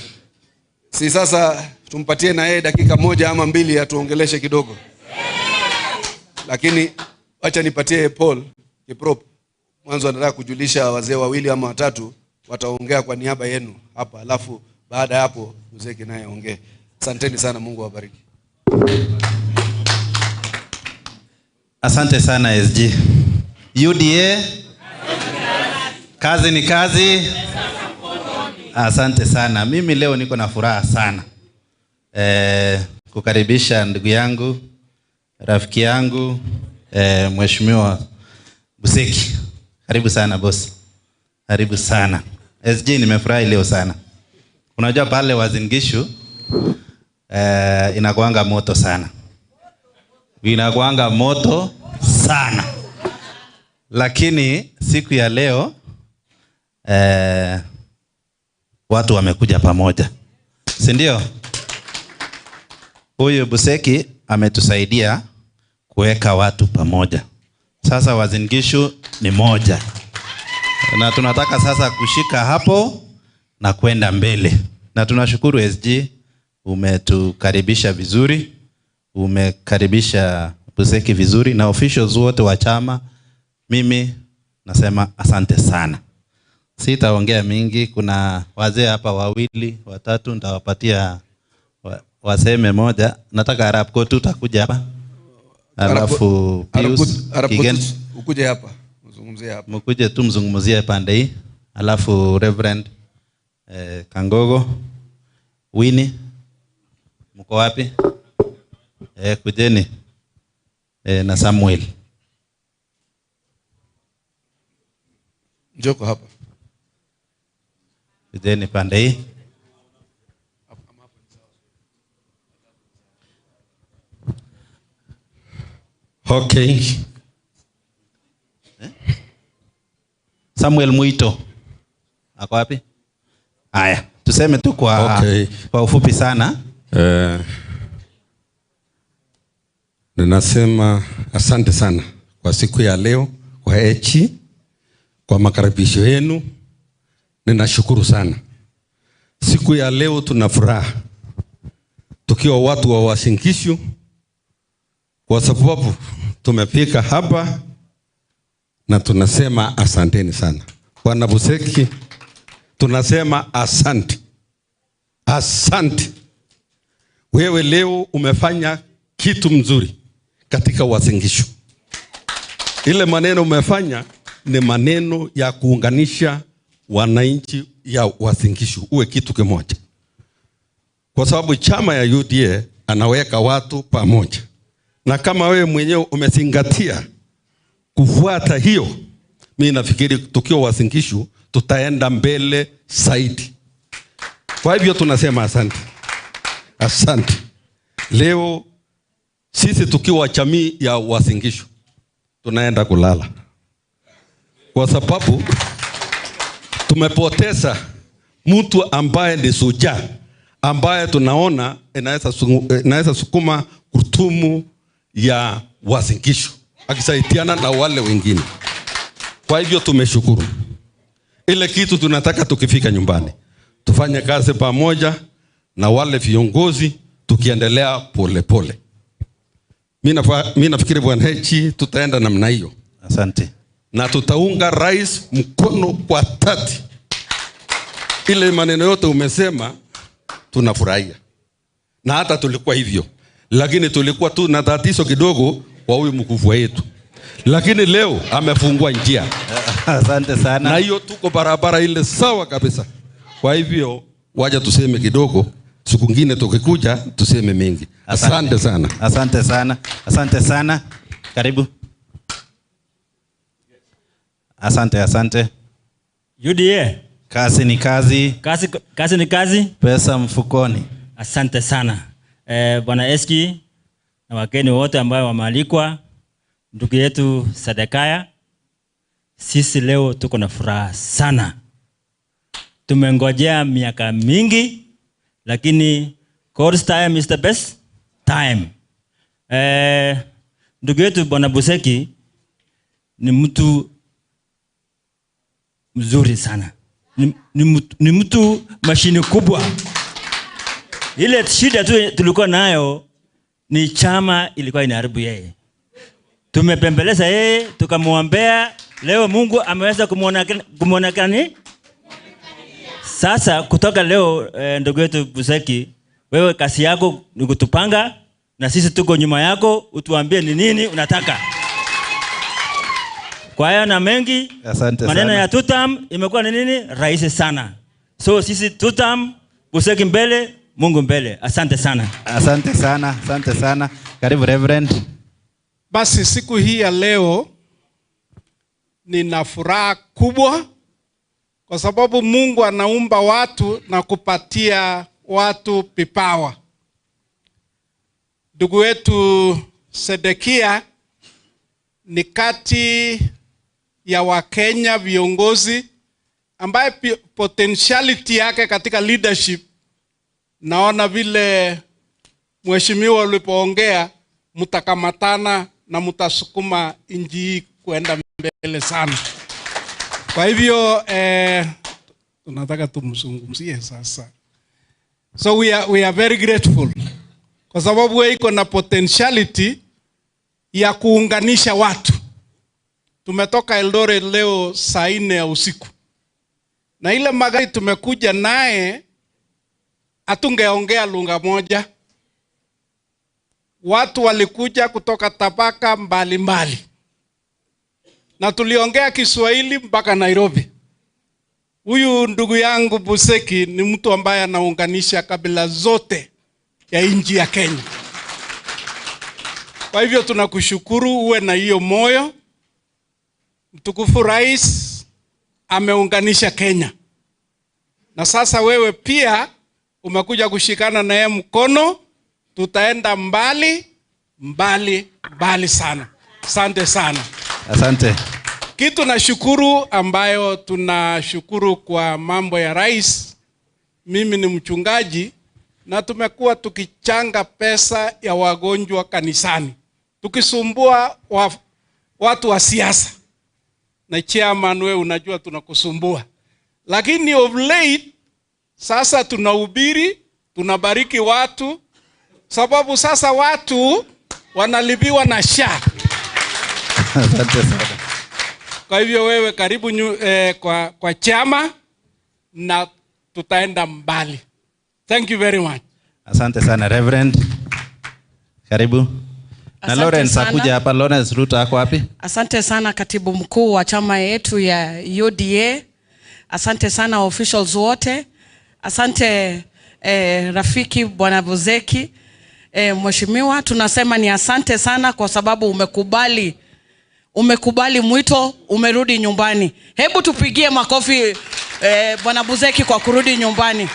Speaker 3: Si sasa tumpatie na yeye dakika 1 ama 2 atuongeleshe kidogo. Lakini acha nipatie Paul Kiprop. Mwanzo anataka kujulisha wazee 2 ama 3 wataongea kwa niaba yenu hapa, alafu baada ya hapo Buzeki naye aongee. Asanteni sana, Mungu awabariki.
Speaker 5: Asante sana SG. UDA kazi ni kazi. Asante sana. Mimi leo niko na furaha sana kukaribisha ndugu yangu, rafiki yangu, Mheshimiwa Buseki. Karibu sana boss. Karibu sana. SG, nimefurahi leo sana. Unajua pale Uasin Gishu inakuanga moto sana. Inakuanga moto sana. Lakini siku ya leo watu wamekuja pamoja. Si ndio? Huyu Buseki ametusaidia kuweka watu pamoja. Sasa Uasin Gishu ni moja. Na tunataka sasa kushika hapo na kwenda mbele. Na tunashukuru SG, umetukaribisha vizuri. Umekaribisha Buseki vizuri na officials wote wa chama. Mimi nasema asante sana. Sitaongea mingi, kuna wazee hapa wawili, watatu nitawapatia waseme moja. Nataka Arab Court utakuja hapa. Alafu Pius Kigen
Speaker 3: ukuje hapa. Mzungumzie hapa.
Speaker 5: Mkuje tu mzungumzie pande hii. Alafu Reverend Kangogo, Winnie, mko wapi? Kujeni. Na Samuel.
Speaker 3: Njoko hapa.
Speaker 5: Kujeni pande hii.
Speaker 6: Okay.
Speaker 5: Samuel Muito. Ako wapi? Haya, tuseme tu kwa ufupi sana.
Speaker 6: Ninasema asante sana kwa siku ya leo, kwa echi, kwa makaribisho yenu. Ninashukuru sana. Siku ya leo tuna furaha tukiwa watu wa Uasin Gishu, kwa sababu tumefika hapa na tunasema asanteni sana. Bwana Buseki, tunasema asante. Asante. Wewe leo umefanya kitu mzuri katika Uasin Gishu. Ile maneno umefanya ni maneno ya kuunganisha wananchi ya Uasin Gishu uwe kitu kimoja. Kwa sababu chama ya UDA anaweka watu pamoja. Na kama wewe mwenyewe umezingatia kufuata hiyo, mimi nafikiri tukiwa Uasin Gishu tutaenda mbele zaidi. Kwa hivyo tunasema asante. Asante. Leo sisi tukiwa jamii ya Uasin Gishu tunaenda kulala. Kwa sababu tumepoteza mtu ambaye ni shujaa, ambaye tunaona inaweza sukuma kutumu ya Uasin Gishu akisaidiana na wale wengine. Kwa hivyo tumeshukuru. Ile kitu tunataka tukifika nyumbani tufanye kazi pamoja na wale viongozi tukiendelea pole pole. Mimi nafikiri Bwana Hechi tutaenda namna hiyo.
Speaker 5: Asante.
Speaker 6: Na tutaunga rais mkono kwa dhati. Ile maneno yote umesema tunafurahia. Na hata tulikuwa hivyo. Lakini tulikuwa tu na tatizo kidogo kwa huyu mkufu wetu. Lakini leo amefungua njia.
Speaker 5: Asante sana.
Speaker 6: Na hiyo tuko barabara ile sawa kabisa. Kwa hivyo waja tuseme kidogo, siku nyingine tukikuja tuseme mengi. Asante sana.
Speaker 5: Asante sana. Asante sana. Karibu. Asante.
Speaker 7: UDA.
Speaker 5: Kazi ni kazi.
Speaker 7: Kazi ni kazi.
Speaker 5: Pesa mfukoni.
Speaker 7: Asante sana. Bwana Eski na wageni wote ambao wamealikwa, ndugu yetu Sadekaya, sisi leo tuko na furaha sana. Tumengojea miaka mingi, lakini God's time is the best time. Ndugu yetu Bwana Buseki ni mtu mzuri sana. Ni mtu mashini kubwa. Ile shida tu tulikuwa nayo ni chama ilikuwa inaharibu yeye. Tumepembeleza yeye, tukamwombea, leo Mungu ameweza kumuonekania. Sasa kutoka leo ndugu yetu Buseki, wewe kazi yako ni kutupanga na sisi tuko nyuma yako, utuambie ni nini unataka. Kwa hiyo na mengi,
Speaker 5: Asante
Speaker 7: maneno
Speaker 5: sana.
Speaker 7: ya tutam imekuwa ni nini? Rahisi sana. So sisi tutam, Buseki mbele, Mungu mbele. Asante sana.
Speaker 5: Asante sana. Asante sana. Karibu Reverend.
Speaker 8: Basi siku hii ya leo nina furaha kubwa kwa sababu Mungu anaumba watu na kupatia watu vipawa. Ndugu wetu Sedekia ni kati ya Wakenya viongozi ambaye potentiality yake katika leadership, naona vile mheshimiwa ulipoongea, mtakamatana na mtasukuma nchi hii kwenda mbele sana. Kwa hivyo tunataka tumzungumzie sasa. So we are very grateful kwa sababu wewe iko na potentiality ya kuunganisha watu. Tumetoka Eldoret leo saa 4 ya usiku. Na ile magari tumekuja naye hatungeongea lugha moja. Watu walikuja kutoka tabaka mbalimbali. Na tuliongea Kiswahili mpaka Nairobi. Huyu ndugu yangu Buseki ni mtu ambaye anaunganisha kabila zote ya nchi ya Kenya. Kwa hivyo tunakushukuru, uwe na hiyo moyo. Mtukufu Rais ameunganisha Kenya. Na sasa wewe pia umekuja kushikana na yeye mkono, tutaenda mbali sana. Asante sana.
Speaker 5: Asante.
Speaker 8: Kitu na shukuru ambayo tunashukuru kwa mambo ya rais. Mimi ni mchungaji na tumekuwa tukichanga pesa ya wagonjwa kanisani. Tukisumbua watu wa siasa. Na chairman wewe unajua tunakusumbua. Lakini of late sasa tunahubiri, tunabariki watu sababu sasa watu wanalipiwa na SHA.
Speaker 5: Asante sana.
Speaker 8: Kwa hivyo wewe karibu kwa chama na tutaenda mbali. Thank you very much.
Speaker 5: Asante sana Reverend. Karibu. Na
Speaker 9: Asante
Speaker 5: Lawrence
Speaker 9: sana.
Speaker 5: akuja hapa. Lawrence Ruto ako wapi?
Speaker 9: Asante sana katibu mkuu wa chama yetu ya UDA. Asante sana officials wote. Asante rafiki Bwana Buseki. Mheshimiwa, tunasema ni asante sana kwa sababu umekubali mwito, umerudi nyumbani. Hebu tupigie makofi Bwana Buseki kwa kurudi nyumbani.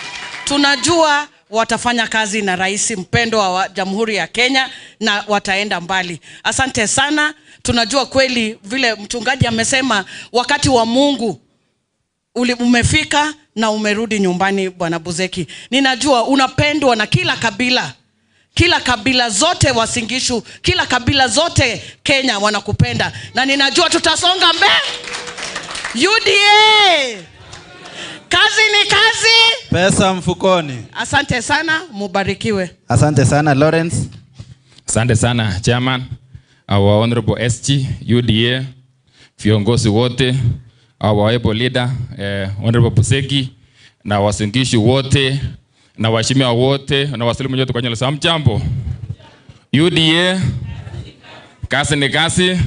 Speaker 9: Tunajua watafanya kazi na rais mpendwa wa Jamhuri ya Kenya na wataenda mbali. Asante sana. Tunajua kweli vile mchungaji amesema wakati wa Mungu umefika na umerudi nyumbani Bwana Buseki. Ninajua unapendwa na kila kabila. Kila kabila zote Uasin Gishu, kila kabila zote Kenya wanakupenda. Na ninajua tutasonga mbele. UDA! Kazi ni kazi.
Speaker 5: Pesa mfukoni.
Speaker 9: Asante sana, mubarikiwe.
Speaker 5: Asante sana Lawrence.
Speaker 10: Asante sana Chairman, our Honorable SG, UDA, viongozi wote, our able leader, Honorable Buseki, na Uasin Gishu wote, na waheshimiwa wote, na wasalimu wote kwa jina la Hamjambo. UDA, kazi ni kazi,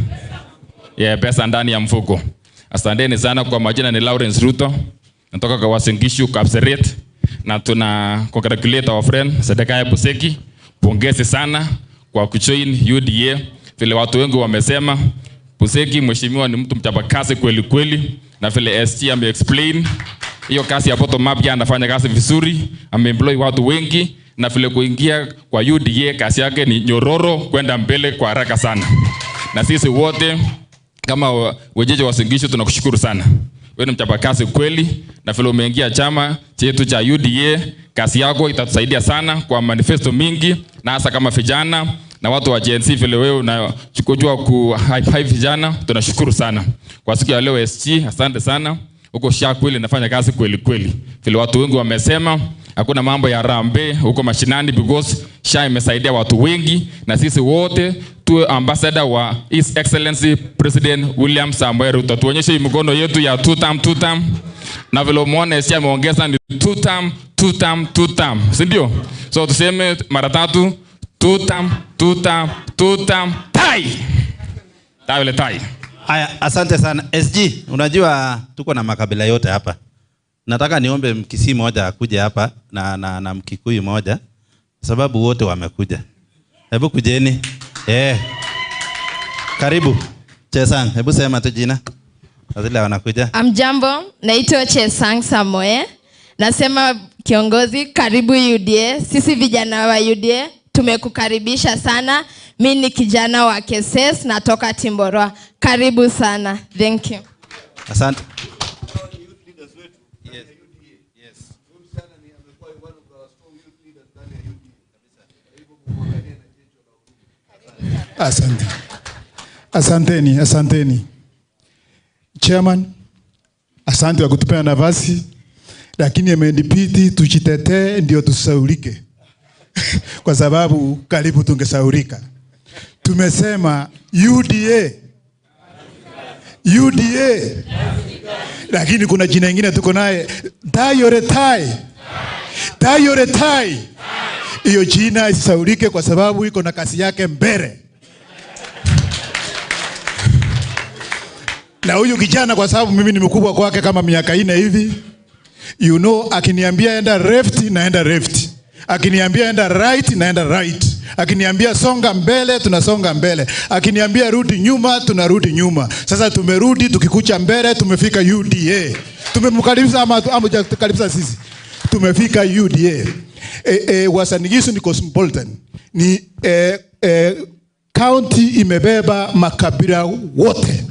Speaker 10: pesa ndani ya mfuko. Asanteni sana. Kwa majina ni Lawrence Ruto, natoka kwa Uasin Gishu Kapseret, na tuna congratulate our friend Sedekia Buseki. Pongezi sana kwa kujoin UDA. Vile watu wengi wamesema, Buseki mheshimiwa ni mtu mchapakazi kweli kweli, na vile SG ame-explain hiyo kazi ya bottom up anafanya kazi vizuri, ame-employ watu wengi, na vile kuingia kwa UDA kazi yake ni nyororo kwenda mbele kwa haraka sana. Na sisi wote kama wejeje wa Uasin Gishu tunakushukuru sana. Wewe ni mchapakazi kweli, na vile umeingia chama chetu cha UDA, kazi yako itatusaidia sana kwa manifesto mingi, na hasa kama vijana na watu wa Gen Z vile wewe unachukua ku hype vijana, tunashukuru sana. Kwa siku ya leo SG, asante sana. Huko SHA kweli nafanya kazi kweli kweli. Vile watu wengi wamesema hakuna mambo ya rambe huko mashinani because SHA imesaidia watu wengi, na sisi wote tuwe ambassador wa His Excellency President William Samoei Ruto. Tuonyeshe hii mkono yetu ya two term. Na vile umeona SHA ameongeza ni two term. Si ndio? So tuseme mara 3, two term, tai. Tai.
Speaker 5: Aya, asante sana. SG, unajua tuko na makabila yote hapa. Nataka niombe Mkisii moja akuje hapa na Mkikuyu moja, sababu wote wamekuja. Hebu kujeni. Karibu. Chesang, hebu sema tu jina. Wazile wanakuja.
Speaker 11: Amjambo, naitwa Chesang Samoe. Nasema kiongozi, karibu UDA. Sisi vijana wa UDA tumekukaribisha sana. Mimi ni kijana wa Keses, natoka Timboroa. Karibu sana. Thank you.
Speaker 5: Asante.
Speaker 12: Asante. Asanteni. Chairman, asante kwa kutupea nafasi, lakini imedipiti tujitetee ndio tusaulike. Kwa sababu karibu tungesaulika. Tumesema UDA. Lakini kuna jina lingine tuko naye, Tayoretai. Hiyo jina isaulike kwa sababu iko na kasi yake mbele. Na huyu kijana kwa sababu mimi ni mkubwa kwake kama miaka 4 hivi. Akiniambia enda left naenda left. Akiniambia enda right naenda right. Akiniambia songa mbele tunasonga mbele. Akiniambia rudi nyuma tunarudi nyuma. Sasa tumerudi, tukikucha mbele tumefika UDA. Tumemkaribisha ama tukaribisha sisi. Tumefika UDA. Uasin Gishu ni cosmopolitan. Ni county imebeba makabila wote.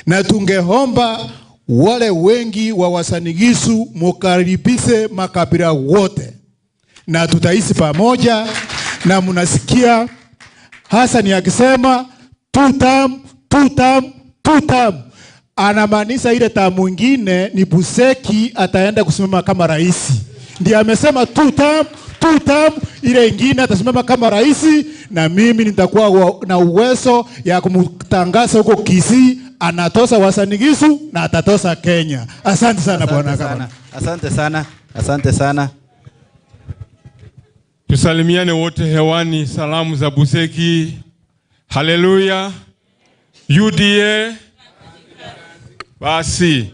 Speaker 12: Na tungeomba wale wengi wa Uasin Gishu mukaribishe makabila wote. Na tutaishi pamoja, na mnasikia Hassan akisema two term. Anamaanisha ile term mwingine ni Buseki ataenda kusimama kama rais. Ndiye amesema two term, ile ingine atasimama kama rais, na mimi nitakuwa na uwezo ya kumtangaza huko Kisii anatosa Uasin Gishu na atatosa Kenya. Asante sana bwana.
Speaker 5: Asante sana.
Speaker 13: Tusalimiane wote hewani, salamu za Buseki. Haleluya. UDA. Basi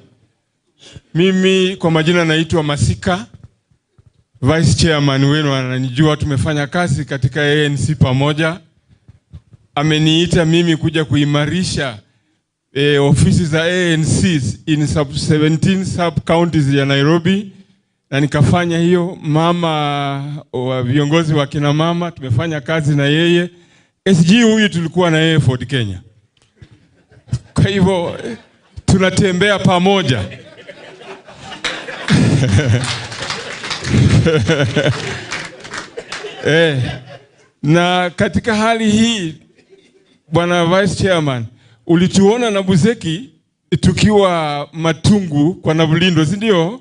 Speaker 13: mimi kwa majina naitwa Masika, Vice Chairman wenu, ananijua, tumefanya kazi katika ANC pamoja. Ameniita mimi kuja kuimarisha ofisi za ANC in 17 sub counties ya Nairobi, na nikafanya hiyo. Mama wa viongozi wa kina mama tumefanya kazi na yeye. SG huyu tulikuwa na yeye Ford Kenya. Kwa hivyo tunatembea pamoja. Na katika hali hii bwana Vice Chairman, ulituona na Buseki tukiwa Matungu kwa Navulindo, si ndio?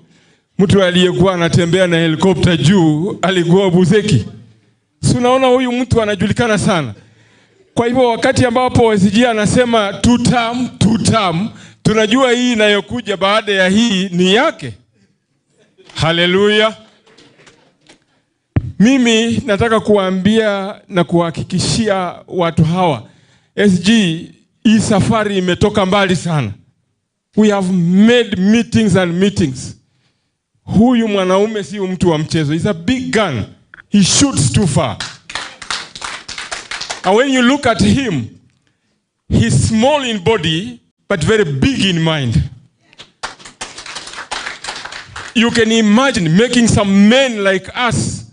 Speaker 13: Mtu aliyekuwa anatembea na helikopta juu alikuwa Buseki. Si unaona huyu mtu anajulikana sana. Kwa hivyo wakati ambapo SG anasema two term, tunajua hii inayokuja baada ya hii ni yake. Haleluya. Mimi nataka kuambia na kuhakikishia watu hawa, SG, hii safari imetoka mbali sana. We have made meetings. Huyu mwanaume si mtu wa mchezo. He's a big gun. He shoots too far. And when you look at him, he's small in body but very big in mind. You can imagine making some men like us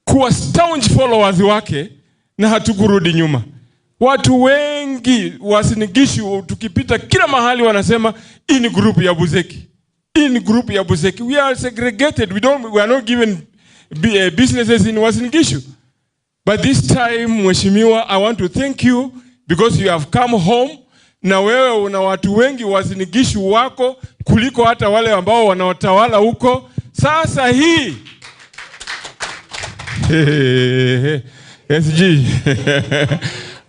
Speaker 13: kuwa staunch followers wake na hatukurudi nyuma. Watu wengi Uasin Gishu tukipita kila mahali wanasema in group ya Buseki. We are segregated. We are not given businesses in Uasin Gishu. But this time, Mheshimiwa, I want to thank you because you have come home. Na wewe una watu wengi Uasin Gishu wako kuliko hata wale ambao wanaotawala huko. Sasa hii SG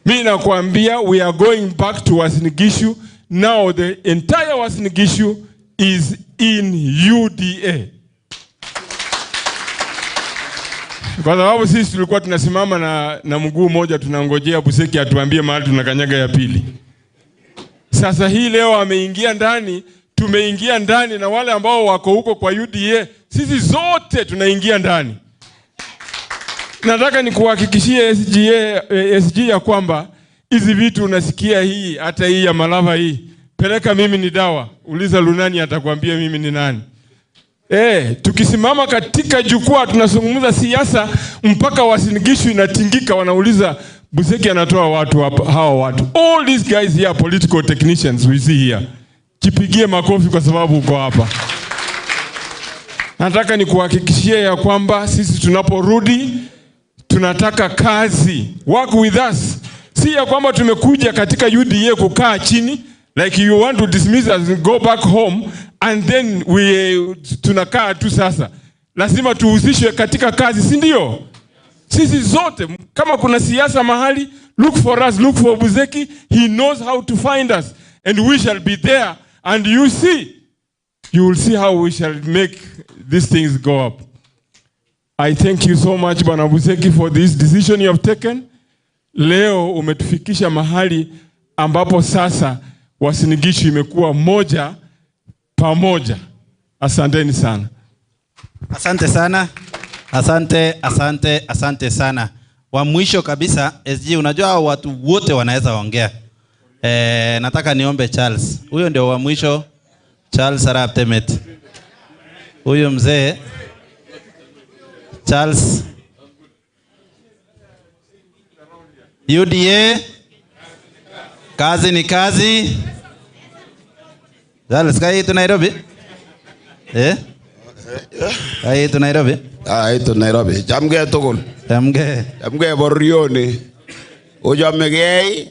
Speaker 13: mimi nakwambia, we are going back to Uasin Gishu. Now the entire Uasin Gishu is in UDA. Kwa sababu sisi tulikuwa tunasimama na mguu moja tunangojea Buseki atuambie mahali tunakanyaga ya pili. Sasa hii leo ameingia ndani, tumeingia ndani na wale ambao wako huko kwa UDA, sisi zote tunaingia ndani. Nataka nikuhakikishie SG ya kwamba hizi vitu unasikia hii, hata hii ya Malava hii, peleka mimi ni dawa. Uliza Lunani atakwambia mimi ni nani. Tukisimama katika jukwaa tunazungumza siasa mpaka Uasin Gishu inatingika, wanauliza Buseki anatoa watu hapa, hawa watu. All these guys here political technicians we see here. Jipigie makofi kwa sababu uko hapa. Nataka nikuhakikishie ya kwamba sisi tunaporudi tunataka kazi. Work with us. Si ya kwamba tumekuja katika UDA kukaa chini like you want to dismiss us and go back home and then tunakaa tu sasa. Lazima tuhusishwe katika kazi, si ndio? Sisi zote kama kuna siasa mahali, look for us, look for Buseki. He knows how to find us and we shall be there, and you will see how we shall make these things go up. I thank you so much Bwana Buseki for this decision you have taken. Leo umetufikisha mahali ambapo sasa Uasin Gishu imekuwa moja pamoja. Asanteni sana.
Speaker 5: Asante sana. Asante sana. Wa mwisho kabisa, SG, unajua watu wote wanaweza ongea. Nataka niombe Charles. Huyo ndio wa mwisho, Charles Arap Temet. Huyo mzee Charles. UDA, kazi ni kazi. Charles, kai tu Nairobi? Kai tu Nairobi?
Speaker 14: Ito Nairobi. Chamge tugul. Chamge Borioni. Ujamegei.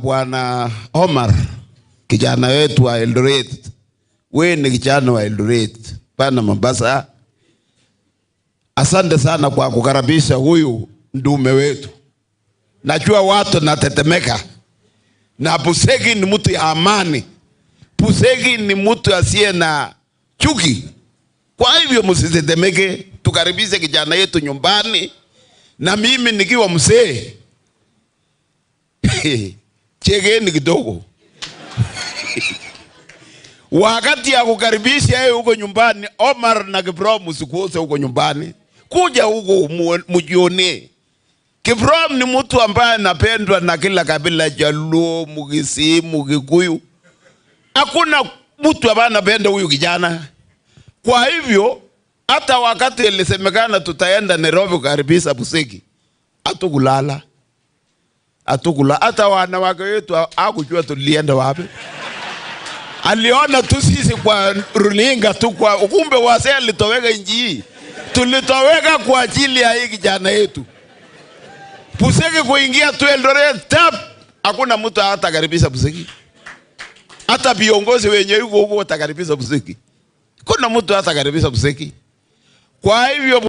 Speaker 14: Bwana Omar, kijana wetu wa Eldoret. Wewe ni kijana wa Eldoret, pana Mombasa. Asante sana kwa kukaribisha huyu ndume wetu. Najua watu natetemeka. Na Buseki ni mtu ya amani. Buseki ni mtu asiye na chuki. Kwa hivyo msitetemeke, tukaribishe kijana yetu nyumbani. Na mimi nikiwa mzee. Chekeni kidogo. Wakati ya kukaribisha yeye huko nyumbani, Omar na Kibrom msikose huko nyumbani. Kuja huko mujione. Kibrom ni mtu ambaye anapendwa na kila kabila, Jaluo, Mugisi, Mugikuyu. Hakuna mtu ambaye anapenda huyu kijana. Kwa hivyo hata wakati ilisemekana tutaenda Nairobi kukaribisha Buseki, hatukulala. Hata wanawake wetu hakujua tulienda wapi. Aliona tu sisi kwa runinga tu, kwa kumbe wazee alitoweka nji. Tulitoweka kwa ajili ya hii kijana yetu. Buseki kuingia tu Eldoret tap, hakuna mtu hatakaribisha Buseki. Hata viongozi wenyewe huko watakaribisha Buseki. Kuna mtu hatakaribisha Buseki. Kwa hivyo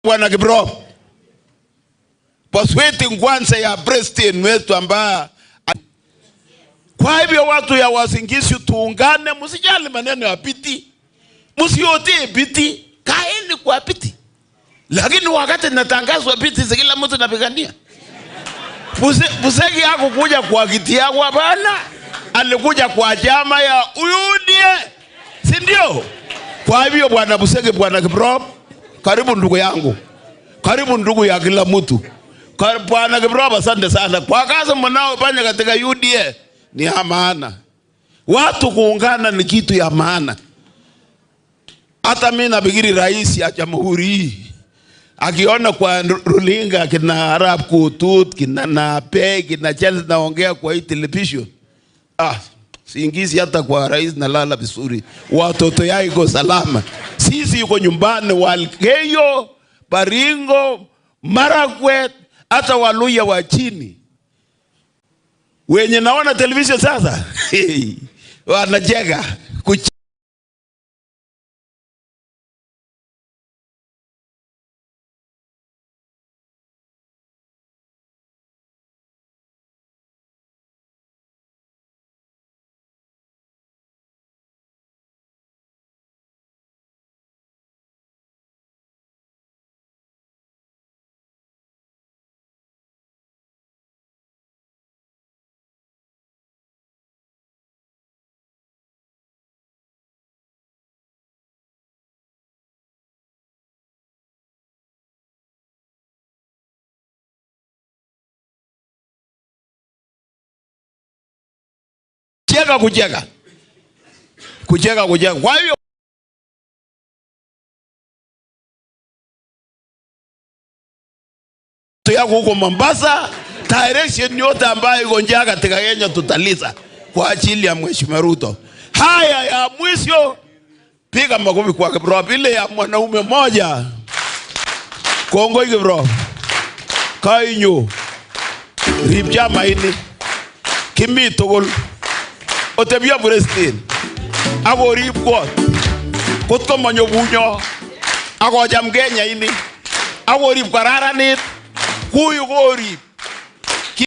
Speaker 14: Bwana Kiprop. Posweti kwanza ya president wetu ambaye. Kwa hivyo watu ya Uasin Gishu tuungane, msijali maneno ya piti. Msiote piti, kaeni kwa piti. Lakini wakati natangazwa piti kila mtu anapigania. Buseki yako kuja kwa kiti yako hapana. Alikuja kwa chama ya UDA. Si ndio? Kwa hivyo Bwana Buseki, Bwana Kiprop, karibu ndugu yangu. Karibu ndugu ya kila mtu. Bwana Kiprop, asante sana. Kwa kazi mnaofanya katika UDA ni ya maana. Watu kuungana ni kitu ya maana. Hata mimi nafikiri rais ya jamhuri akiona kwa rulinga kina Arab Kutut, kina Nape, kina Charles naongea kwa hii television. Siingizi hata kwa rais na lala vizuri. Watoto yao iko salama. Sisi yuko nyumbani Walkeyo, Baringo, Marakwet, hata Waluya wa chini. Wenye naona television sasa wanacheka. Kucheka. Kwa hiyo yako huko Mombasa, direction yote ambayo iko njia katika Kenya tutaliza kwa ajili ya Mheshimiwa Ruto. Haya ya mwisho, piga makofi kwa Kiprop, ile ya mwanaume mmoja. Kongo Kiprop. Kainyo. Ripja maini. Kimi togol. Otebia president. Ako rip kot. Kotko manyo bunyo. Ako jam Kenya ini. Ako rip kararanit. Kuyu ko rip.